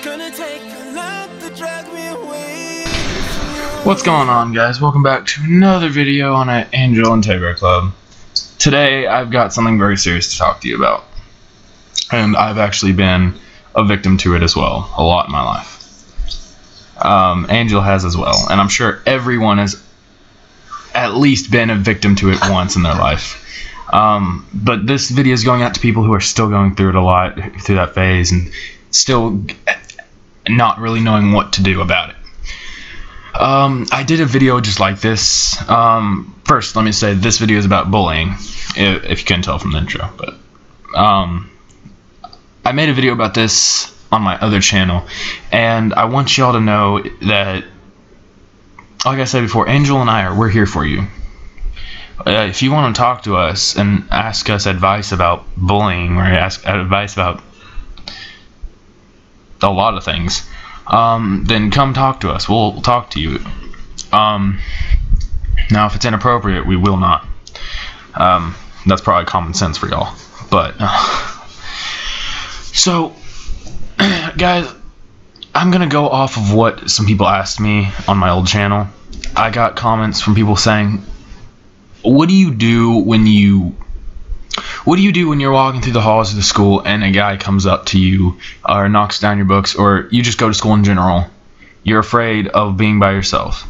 gonna take a lot to drag me away from you. What's going on, guys? Welcome back to another video on an Angel and Tigger Club. Today I've got something very serious to talk to you about, and I've actually been a victim to it as well a lot in my life. Angel has as well, and I'm sure everyone has at least been a victim to it once in their life. But this video is going out to people who are still going through it a lot, through that phase, and still not really knowing what to do about it. I did a video just like this. First, let me say this video is about bullying, if you couldn't tell from the intro. But I made a video about this on my other channel, and I want y'all to know that, like I said before, Angel and we're here for you. If you want to talk to us and ask us advice about bullying, or ask advice about a lot of things, then come talk to us. We'll talk to you. Now, if it's inappropriate, we will not. That's probably common sense for y'all. But so, guys, I'm gonna go off of what some people asked me on my old channel. I got comments from people saying, what do you do when you're walking through the halls of the school and a guy comes up to you or knocks down your books, or you just go to school in general? You're afraid of being by yourself.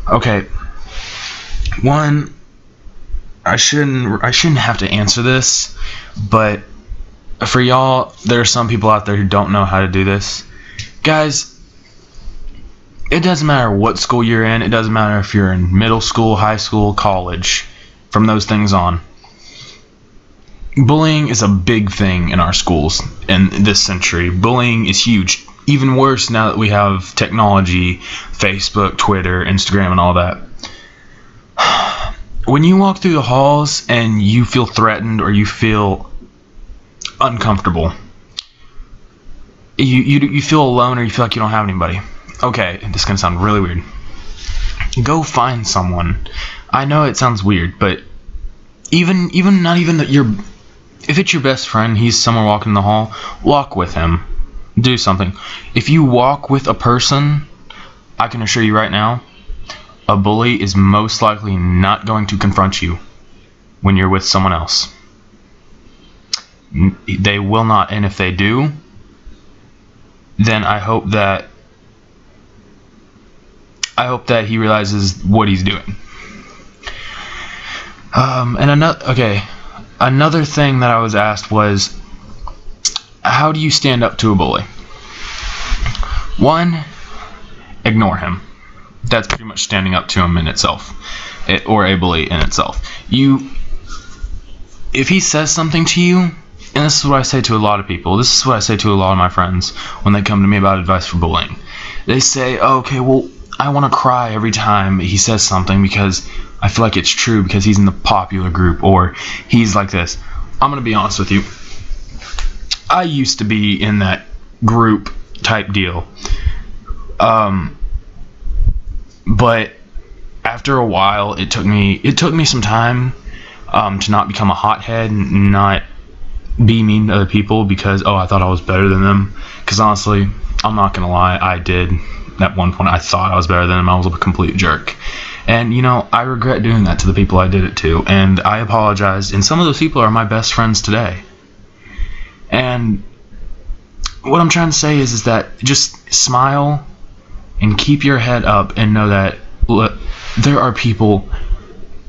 Okay, one, I shouldn't have to answer this, but for y'all, there are some people out there who don't know how to do this. Guys, it doesn't matter what school you're in. It doesn't matter if you're in middle school, high school, college, from those things on. Bullying is a big thing in our schools in this century. Bullying is huge. Even worse now that we have technology, Facebook, Twitter, Instagram, and all that. When you walk through the halls and you feel threatened or you feel uncomfortable, you feel alone, or you feel like you don't have anybody. Okay, this is gonna sound really weird. Go find someone. I know it sounds weird, but even not even that if it's your best friend, he's somewhere walking in the hall, walk with him. Do something. If you walk with a person, I can assure you right now, a bully is most likely not going to confront you when you're with someone else. They will not, and if they do, then I hope that he realizes what he's doing. And another thing that I was asked was, how do you stand up to a bully? One, ignore him. That's pretty much standing up to him in itself, or a bully in itself. If he says something to you, and this is what I say to a lot of people, this is what I say to a lot of my friends when they come to me about advice for bullying. They say, okay, well, I want to cry every time he says something because I feel like it's true because he's in the popular group, or he's like this. I'm going to be honest with you. I used to be in that group type deal. But after a while, it took me some time to not become a hothead and not be mean to other people because, I thought I was better than them. Because honestly, I'm not going to lie, I did. At one point, I thought I was better than them. I was a complete jerk. And, I regret doing that to the people I did it to. And I apologize. And some of those people are my best friends today. And what I'm trying to say is that just smile and keep your head up and know that there are people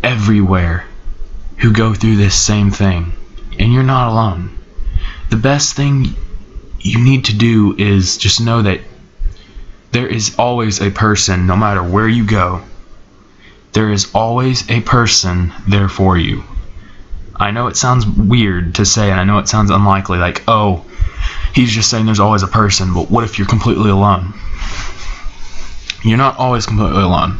everywhere who go through this same thing. And you're not alone. The best thing you need to do is just know that there is always a person, no matter where you go. There is always a person there for you. I know it sounds weird to say, and I know it sounds unlikely, like, oh, he's just saying there's always a person, but what if you're completely alone? You're not always completely alone.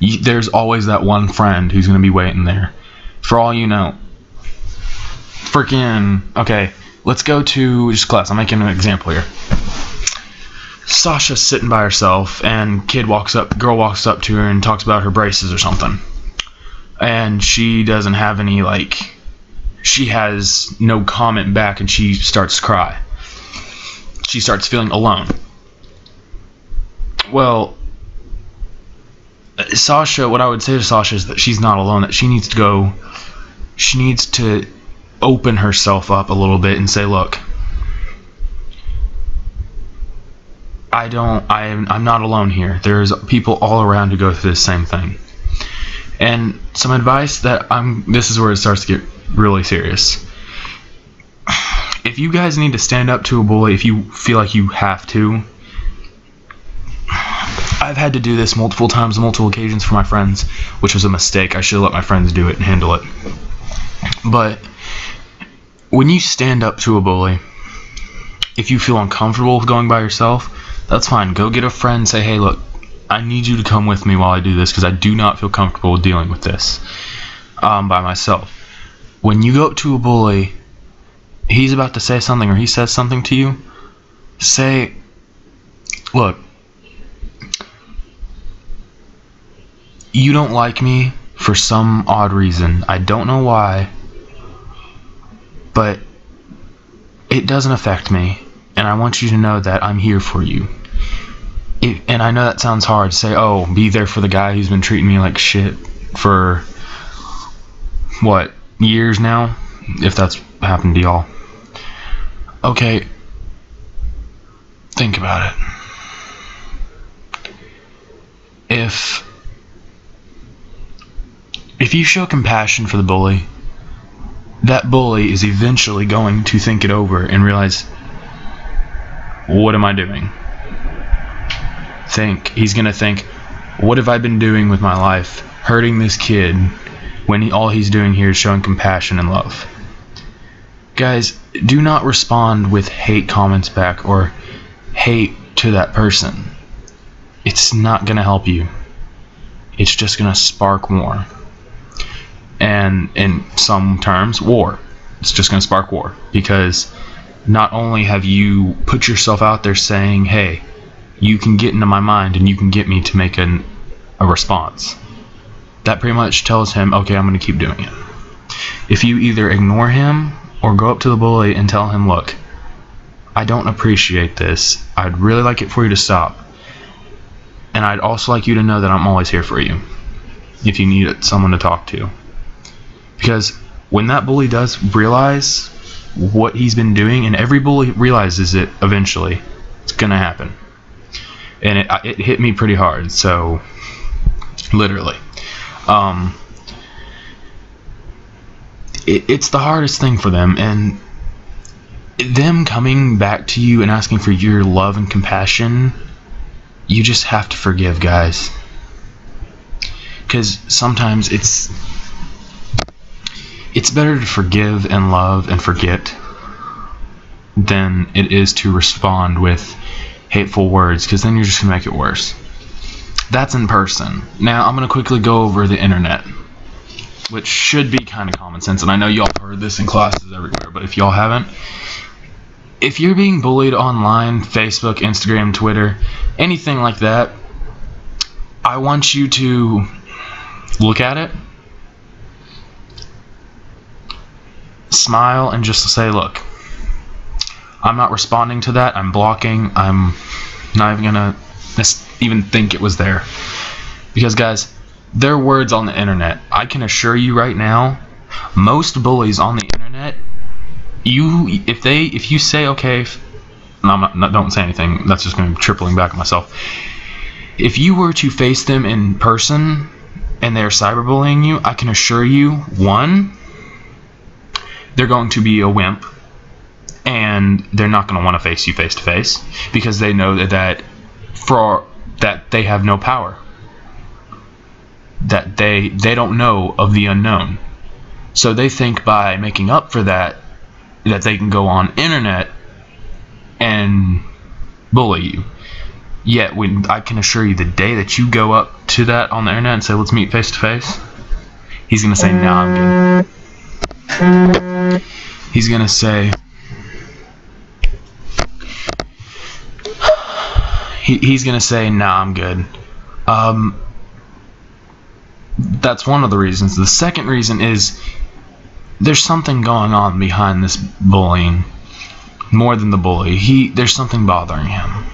There's always that one friend who's going to be waiting there. For all you know. Okay, let's go to just class. I'm making an example here. Sasha's sitting by herself, and girl walks up to her and talks about her braces or something. And she doesn't have any, she has no comment back, and she starts to cry. she starts feeling alone. Well, Sasha, what I would say to Sasha is that she's not alone, that she needs to open herself up a little bit and say, look, I'm not alone here. There's people all around who go through the same thing. And some advice this is where it starts to get really serious. If you guys need to stand up to a bully, if you feel like you have to, I've had to do this multiple times, multiple occasions for my friends, which was a mistake. I should have let my friends do it and handle it. But when you stand up to a bully, if you feel uncomfortable with going by yourself, that's fine. Go get a friend, say, hey, look, I need you to come with me while I do this because I do not feel comfortable dealing with this by myself. When you go up to a bully, he's about to say something or he says something to you, say, look, you don't like me for some odd reason. I don't know why, but it doesn't affect me, and I want you to know that I'm here for you. And I know that sounds hard to say, oh, be there for the guy who's been treating me like shit for, what, years now? If that's happened to y'all. Okay, think about it. If you show compassion for the bully, that bully is eventually going to think it over and realize, what am I doing? He's going to think, what have I been doing with my life, hurting this kid, when all he's doing here is showing compassion and love? Guys, do not respond with hate comments back or hate to that person. It's not going to help you. It's just going to spark more. And in some terms, war. It's just going to spark war. Because not only have you put yourself out there saying, hey, you can get into my mind and you can get me to make a response. That pretty much tells him, okay, I'm going to keep doing it. If you either ignore him or go up to the bully and tell him, look, I don't appreciate this. I'd really like it for you to stop. And I'd also like you to know that I'm always here for you if you need someone to talk to. Because when that bully does realize what he's been doing, and every bully realizes it eventually, it's going to happen. And it hit me pretty hard, so literally. It's the hardest thing for them, and them coming back to you and asking for your love and compassion, you just have to forgive, guys. Because sometimes it's better to forgive and love and forget than it is to respond with hateful words, because then you're just going to make it worse. That's in person. Now, I'm going to quickly go over the internet, which should be kind of common sense, and I know y'all heard this in classes everywhere, but if y'all haven't, if you're being bullied online, Facebook, Instagram, Twitter, anything like that, I want you to look at it, smile, and just say, look, I'm not responding to that. I'm blocking. I'm not even gonna even think it was there. Because, guys, there are words on the internet. I can assure you right now, most bullies on the internet, if you say, okay, don't say anything. That's just going to be tripling back on myself. If you were to face them in person and they're cyberbullying you, I can assure you, one, they're going to be a wimp. And they're not going to want to face you face to face because they know that they have no power, that they don't know of the unknown, so they think by making up for that they can go on internet and bully you. Yet I can assure you, the day that you go up to that on the internet and say, let's meet face to face, he's going to say, nah, I'm good. He's going to say, he's going to say, nah, I'm good. That's one of the reasons. The second reason is there's something going on behind this bullying. more than the bully. There's something bothering him.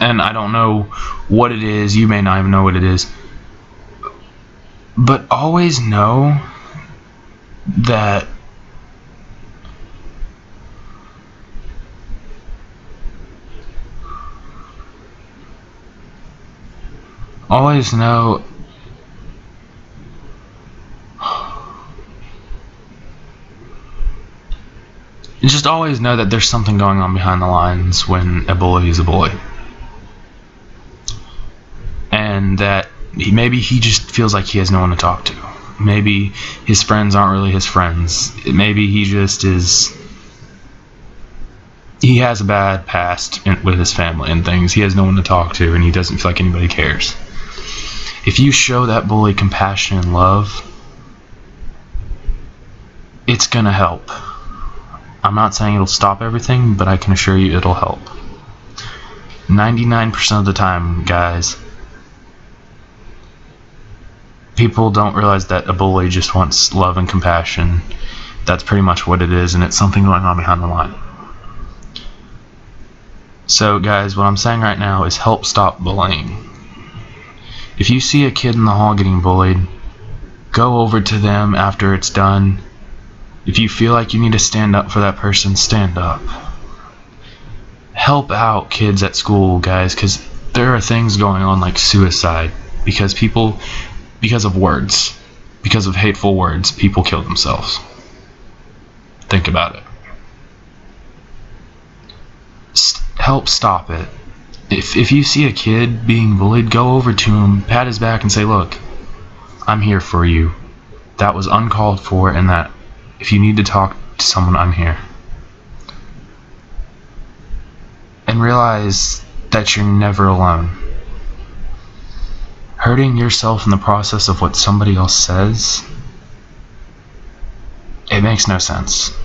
And I don't know what it is. You may not even know what it is. But always know that just always know that there's something going on behind the lines when a bully is a bully. And that maybe he just feels like he has no one to talk to. Maybe his friends aren't really his friends. Maybe he just is... He has a bad past with his family and things. He has no one to talk to, and he doesn't feel like anybody cares. If you show that bully compassion and love, it's gonna help. I'm not saying it'll stop everything, but I can assure you it'll help. 99% of the time, guys, people don't realize that a bully just wants love and compassion. That's pretty much what it is, and it's something going on behind the line. So, guys, what I'm saying right now is help stop bullying. If you see a kid in the hall getting bullied, go over to them after it's done. If you feel like you need to stand up for that person, stand up. Help out kids at school, guys, because there are things going on like suicide because of words, because of hateful words, people kill themselves. Think about it. Help stop it. If you see a kid being bullied, go over to him, pat his back, and say, look, I'm here for you. That was uncalled for, and that if you need to talk to someone, I'm here. And realize that you're never alone. Hurting yourself in the process of what somebody else says, it makes no sense.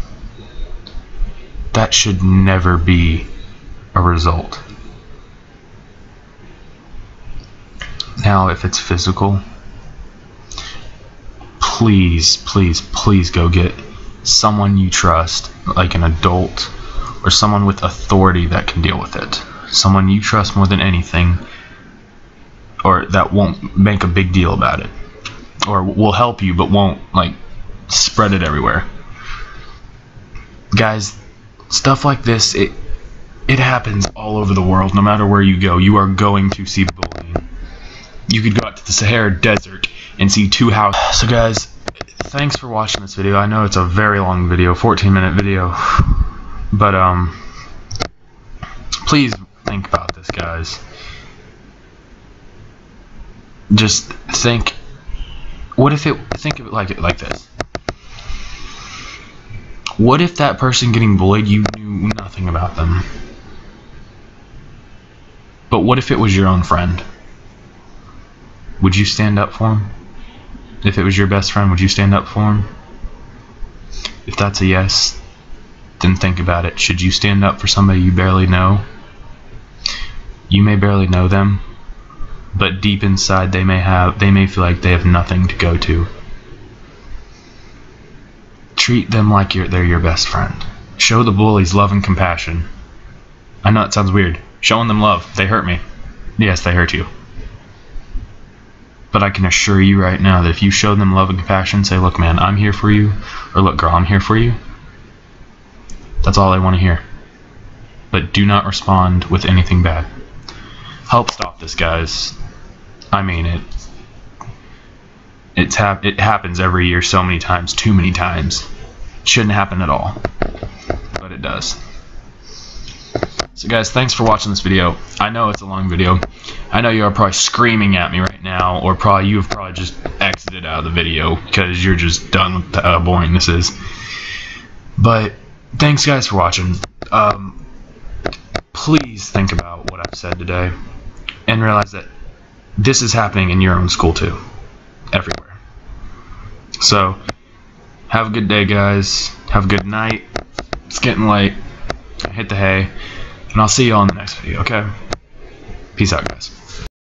That should never be a result. Now, if it's physical, please, please, please go get someone you trust, like an adult or someone with authority that can deal with it. Someone you trust more than anything, or that won't make a big deal about it, or will help you but won't like spread it everywhere. Guys, stuff like this, it happens all over the world. No matter where you go, you are going to see bullying. You could go out to the Sahara Desert and see 2 houses. So guys, thanks for watching this video. I know it's a very long video, 14-minute video, but please think about this, guys. Just think of it like this. What if that person getting bullied, you knew nothing about them? But what if it was your own friend? Would you stand up for him? If it was your best friend, would you stand up for him? If that's a yes, then think about it. Should you stand up for somebody you barely know? You may barely know them, but deep inside they may feel like they have nothing to go to. Treat them like they're your best friend. Show the bullies love and compassion. I know it sounds weird. Showing them love. They hurt me. Yes, they hurt you. But I can assure you right now that if you show them love and compassion, say, look man, I'm here for you, or look girl, I'm here for you, that's all they want to hear. But do not respond with anything bad. Help stop this, guys. I mean, it happens every year so many times, too many times. It shouldn't happen at all, but it does. So guys, thanks for watching this video. I know it's a long video. I know you are probably screaming at me right now, or you have probably just exited out of the video because you're just done with how boring this is. But thanks guys for watching. Please think about what I've said today and realize that this is happening in your own school too, everywhere. So have a good day, guys. Have a good night. It's getting late. Hit the hay. And I'll see you all in the next video, okay? Peace out, guys.